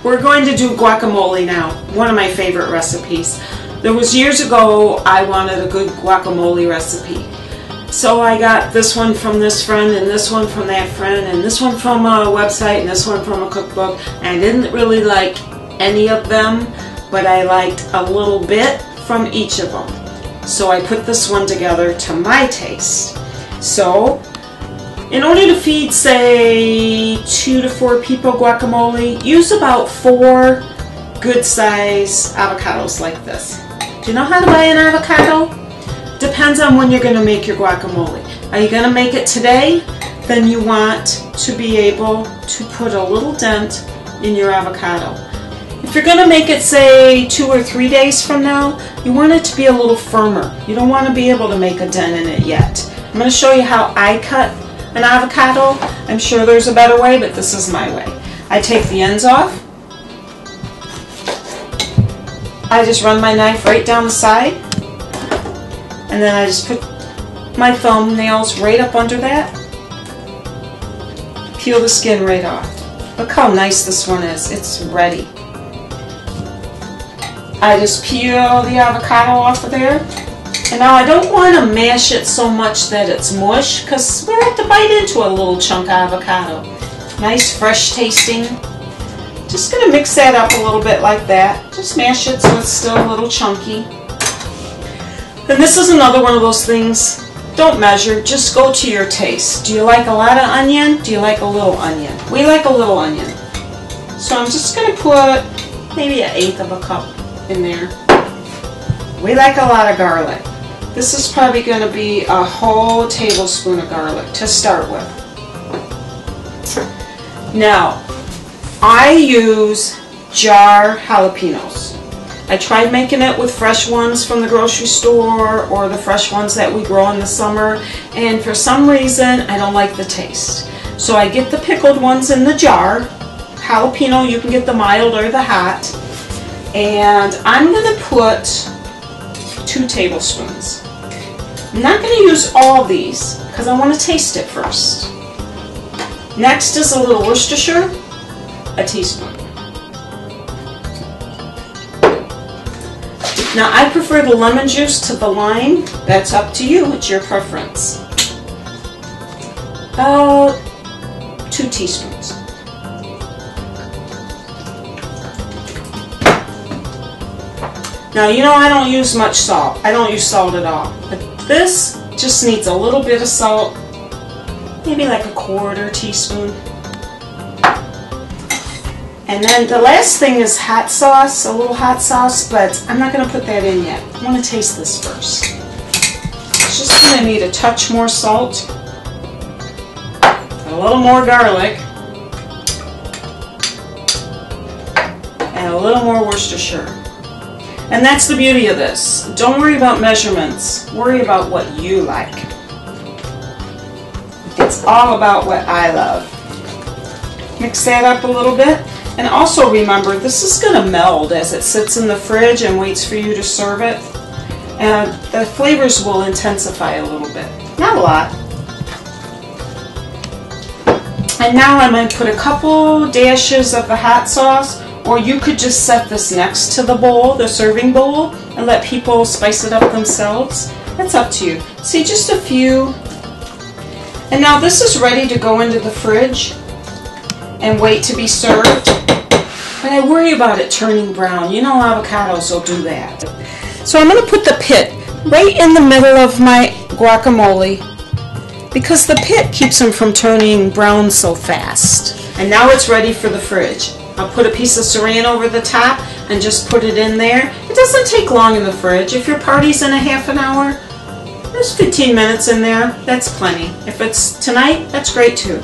We're going to do guacamole now, one of my favorite recipes. There was years ago I wanted a good guacamole recipe. So I got this one from this friend, and this one from that friend, and this one from a website, and this one from a cookbook. And I didn't really like any of them, but I liked a little bit from each of them. So I put this one together to my taste. So, in order to feed, say, 2 to 4 people guacamole, use about 4 good size avocados like this. Do you know how to buy an avocado? Depends on when you're going to make your guacamole. Are you going to make it today? Then you want to be able to put a little dent in your avocado. If you're going to make it, say, 2 or 3 days from now, you want it to be a little firmer. You don't want to be able to make a dent in it yet. I'm going to show you how I cut an avocado. I'm sure there's a better way, but this is my way. I take the ends off. I just run my knife right down the side. And then I just put my thumbnails right up under that. Peel the skin right off. Look how nice this one is. It's ready. I just peel the avocado off of there. And now I don't want to mash it so much that it's mush, because we'll have to bite into a little chunk of avocado. Nice, fresh tasting. Just going to mix that up a little bit like that. Just mash it so it's still a little chunky. And this is another one of those things, don't measure, just go to your taste. Do you like a lot of onion? Do you like a little onion? We like a little onion. So I'm just going to put maybe 1/8 of a cup in there. We like a lot of garlic. This is probably going to be a whole tablespoon of garlic to start with. Now, I use jar jalapenos. I tried making it with fresh ones from the grocery store or the fresh ones that we grow in the summer, and for some reason I don't like the taste. So I get the pickled ones in the jar. Jalapeno, you can get the mild or the hot. And I'm going to put 2 tablespoons. I'm not going to use all these because I want to taste it first. Next is a little Worcestershire, a teaspoon. Now I prefer the lemon juice to the lime. That's up to you, it's your preference. About 2 teaspoons. Now you know I don't use much salt. I don't use salt at all. But this just needs a little bit of salt. Maybe like a 1/4 teaspoon. And then the last thing is hot sauce, a little hot sauce, but I'm not going to put that in yet. I want to taste this first. It's just going to need a touch more salt, a little more garlic, and a little more Worcestershire. And that's the beauty of this. Don't worry about measurements. Worry about what you like. It's all about what I love. Mix that up a little bit. And also remember, this is going to meld as it sits in the fridge and waits for you to serve it. And the flavors will intensify a little bit. Not a lot. And now I'm going to put a couple dashes of the hot sauce, or you could just set this next to the bowl, the serving bowl, and let people spice it up themselves. That's up to you. See, just a few. And now this is ready to go into the fridge and wait to be served. But I worry about it turning brown. You know avocados will do that. So I'm going to put the pit right in the middle of my guacamole because the pit keeps them from turning brown so fast. And now it's ready for the fridge. I'll put a piece of saran over the top and just put it in there. It doesn't take long in the fridge. If your party's in a half an hour, there's 15 minutes in there. That's plenty. If it's tonight, that's great too.